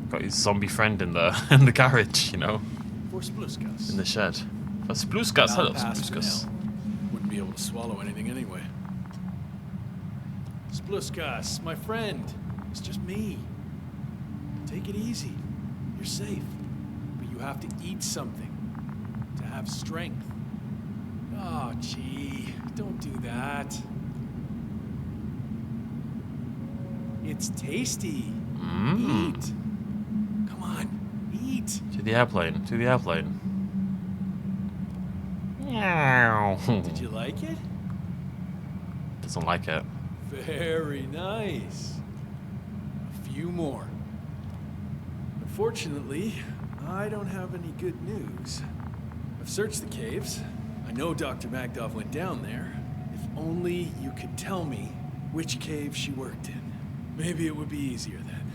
got his zombie friend in the in the garage, you know, For Spluskas. in the shed. For Spluskas, Now hello pass for Spluskas. now. Wouldn't be able to swallow anything anyway. Spluskas, my friend. It's just me. Take it easy. You're safe. But you have to eat something to have strength. Oh, gee. Don't do that. It's tasty. Eat. Come on. Eat. To the airplane. To the airplane. Meow. Did you like it? Doesn't like it. Very nice. A few more. Unfortunately, I don't have any good news. I've searched the caves. I know Dr. Magdov went down there. If only you could tell me which cave she worked in. Maybe it would be easier then.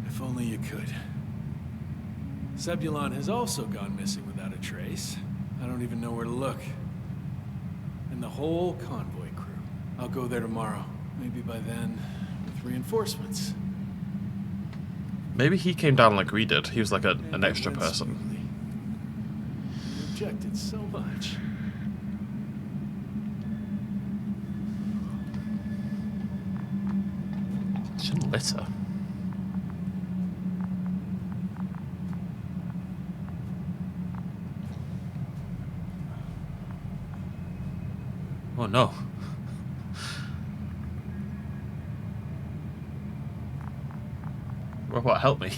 If only you could. Sebulon has also gone missing without a trace. I don't even know where to look. And the whole convoy crew. I'll go there tomorrow. Maybe by then, with reinforcements. Maybe he came down like we did. He was like an And it extra went person. smoothly. You objected so much. Shouldn't litter. Oh no. Robot, help me.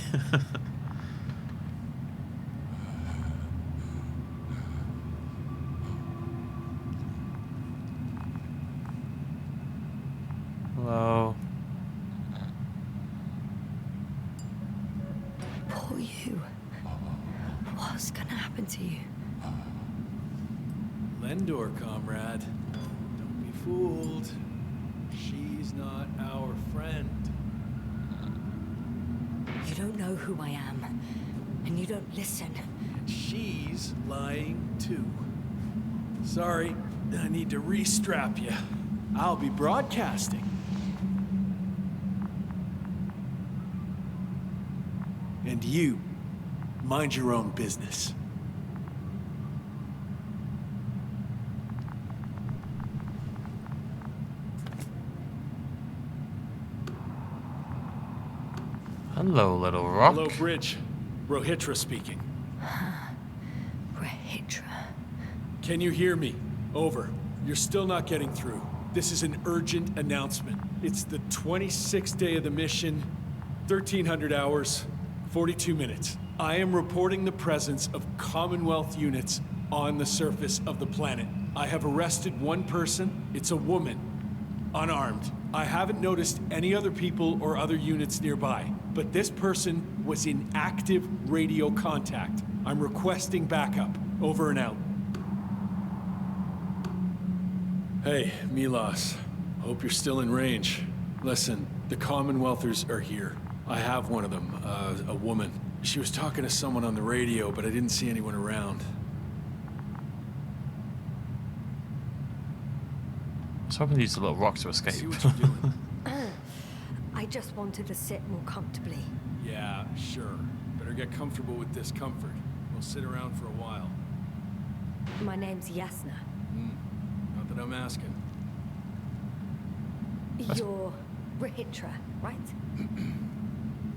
Hello. Poor you. What's gonna happen to you? Lendor, comrade. Don't be fooled. She's not our friend. You don't know who I am, and you don't listen. She's lying too. Sorry, I need to restrap you. I'll be broadcasting. And you, mind your own business. Hello, little rock. Hello, Bridge. Rohitra speaking. Rethink. Can you hear me? Over. You're still not getting through. This is an urgent announcement. It's the 26th day of the mission, 1300 hours, 42 minutes. I am reporting the presence of Commonwealth units on the surface of the planet. I have arrested one person. It's a woman, unarmed. I haven't noticed any other people or other units nearby, but this person was in active radio contact. I'm requesting backup. Over and out. Hey, Milos. Hope you're still in range. Listen, the Commonwealthers are here. I have one of them, a woman. She was talking to someone on the radio, but I didn't see anyone around. I was hoping to use a little rock to escape. See what you're doing. I just wanted to sit more comfortably. Yeah, sure. Better get comfortable with discomfort. We'll sit around for a while. My name's Yasna. Not that I'm asking. You're Rethink, right?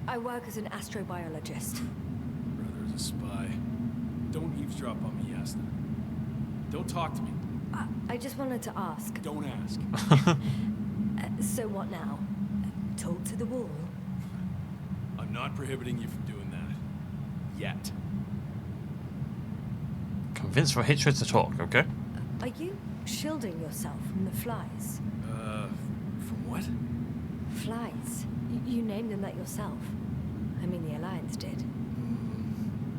I work as an astrobiologist. Brother's a spy. Don't eavesdrop on me, Yasna. Don't talk to me. I just wanted to ask. Don't ask. So what now? Talk to the wall? I'm not prohibiting you from doing that. Yet. Convince Rohitra to talk, okay? Are you shielding yourself from the flies? From what? Flies? You named them that yourself. I mean, the Alliance did.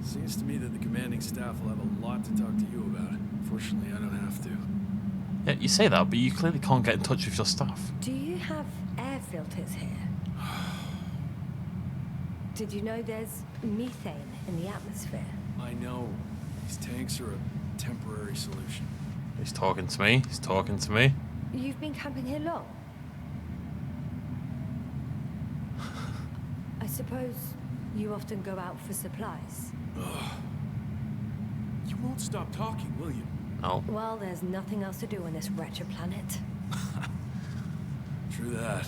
Seems to me that the commanding staff will have a lot to talk to you about. Fortunately, I don't have to. Yeah, you say that, but you clearly can't get in touch with your staff. Do you have air filters here. Did you know there's methane in the atmosphere? I know. These tanks are a temporary solution. He's talking to me. He's talking to me. You've been camping here long? I suppose you often go out for supplies. Ugh. You won't stop talking, will you? No. Well, there's nothing else to do on this wretched planet. True that.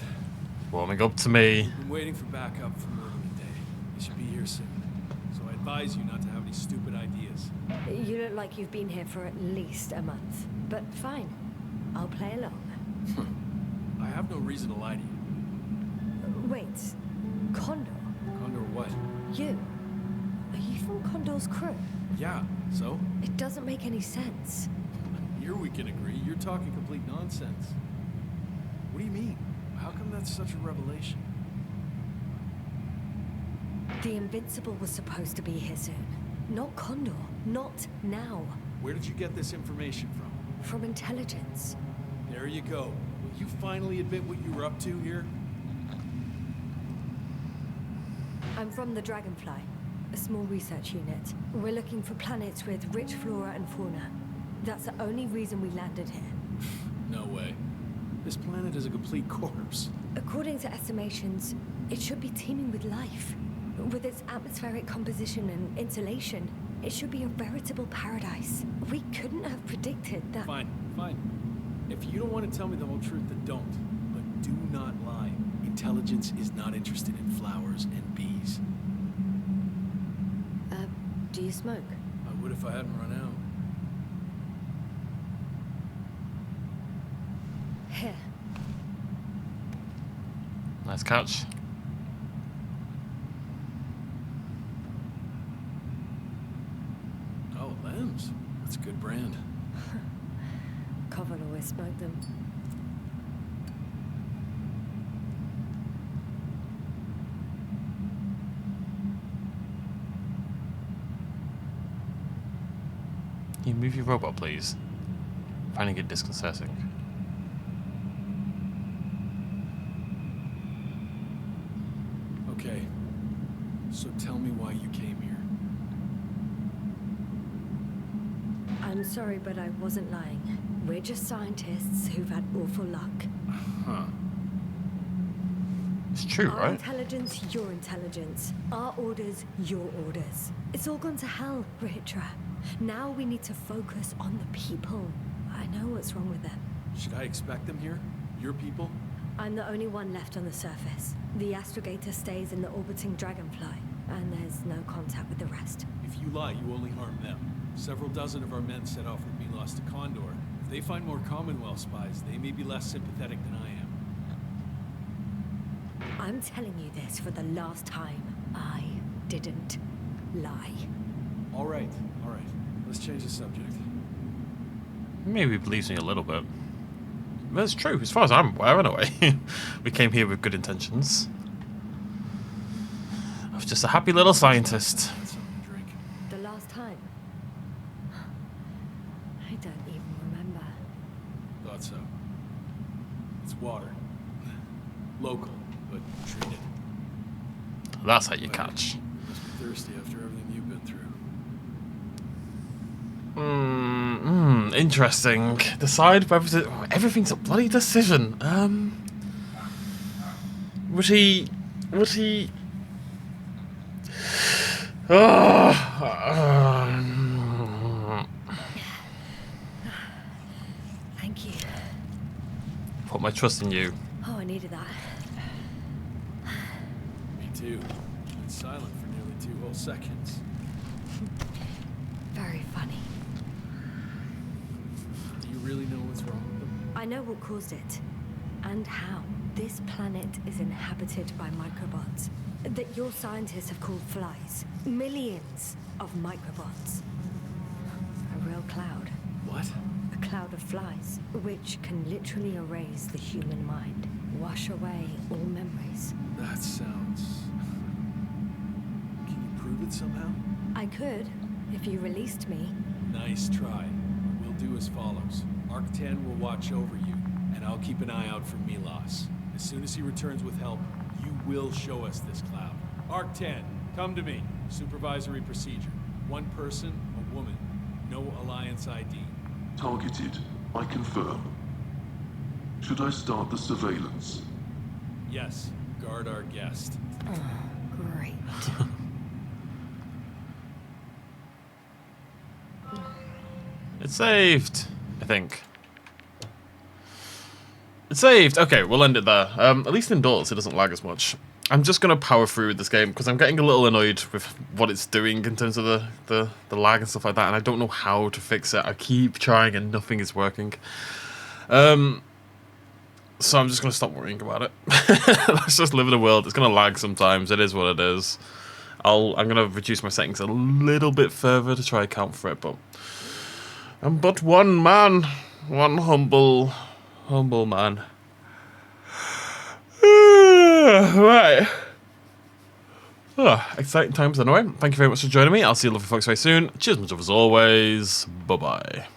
Warming up to me. Been waiting for backup for more than a day. They should be here soon. So I advise you not to have any stupid ideas. You look like you've been here for at least a month. But fine, I'll play along. I have no reason to lie to you. Wait, Condor? Condor what? You? Are you from Condor's crew? Yeah, so? It doesn't make any sense. Here we can agree. You're talking complete nonsense. What do you mean? How come that's such a revelation? The Invincible was supposed to be here soon. Not Condor. Not now. Where did you get this information from? From intelligence. There you go. Will you finally admit what you were up to here? I'm from the Dragonfly, a small research unit. We're looking for planets with rich flora and fauna. That's the only reason we landed here. No way. This planet is a complete corpse. According to estimations, it should be teeming with life. With its atmospheric composition and insulation, it should be a veritable paradise. We couldn't have predicted that. Fine, fine. If you don't want to tell me the whole truth, then don't. But do not lie. Intelligence is not interested in flowers and bees. Do you smoke? I would if I hadn't run out. Here. Nice catch. Oh, Lem's. That's a good brand. Coven always smoked them. Can you move your robot, please? I'm finding it disconcerting. Okay. So tell me why you came here. I'm sorry, but I wasn't lying. We're just scientists who've had awful luck. Huh. It's true, Our right? intelligence, your intelligence. Our orders, your orders. It's all gone to hell, Ritra. Now we need to focus on the people. I know what's wrong with them. Should I expect them here? Your people? I'm the only one left on the surface. The astrogator stays in the orbiting Dragonfly, and there's no contact with the rest. If you lie, you only harm them. Several dozen of our men set off with me lost to Condor. If they find more Commonwealth spies, they may be less sympathetic than I am. I'm telling you this for the last time. I didn't lie. All right. Let's change the subject. Maybe he believes me a little bit. But it's true, as far as I'm aware, anyway. We came here with good intentions. I was just a happy little scientist. Something to drink. The last time? I don't even remember. Thought so. It's water. Local, but treated. That's how you catch. Must be thirsty after everything you've been through. Interesting. Decide whether to... everything's a bloody decision. Would he... Thank you. Put my trust in you. Oh, I needed that. Me too. Been silent for nearly 2 whole seconds. Very funny. Do you really know what's wrong with them? I know what caused it. And how. This planet is inhabited by microbots that your scientists have called flies. Millions of microbots. A real cloud. What? A cloud of flies, which can literally erase the human mind. Wash away all memories. That sounds... Can you prove it somehow? I could, if you released me. Nice try. We'll do as follows. Arc 10 will watch over you, and I'll keep an eye out for Milos. As soon as he returns with help, you will show us this cloud. Arc 10, come to me. Supervisory procedure. One person, a woman. No Alliance ID. Targeted. I confirm. Should I start the surveillance? Yes, guard our guest. Great. It's saved, I think. It's saved. Okay, we'll end it there. At least indoors, it doesn't lag as much. I'm just going to power through with this game because I'm getting a little annoyed with what it's doing in terms of the lag and stuff like that, and I don't know how to fix it. I keep trying and nothing is working. So I'm just going to stop worrying about it. Let's just live in a world. It's going to lag sometimes. It is what it is. I'm going to reduce my settings a little bit further to try and account for it, but I'm but one man. One humble man. Right. Exciting times anyway. Thank you very much for joining me. I'll see you lovely folks very soon. Cheers much as always. Bye-bye.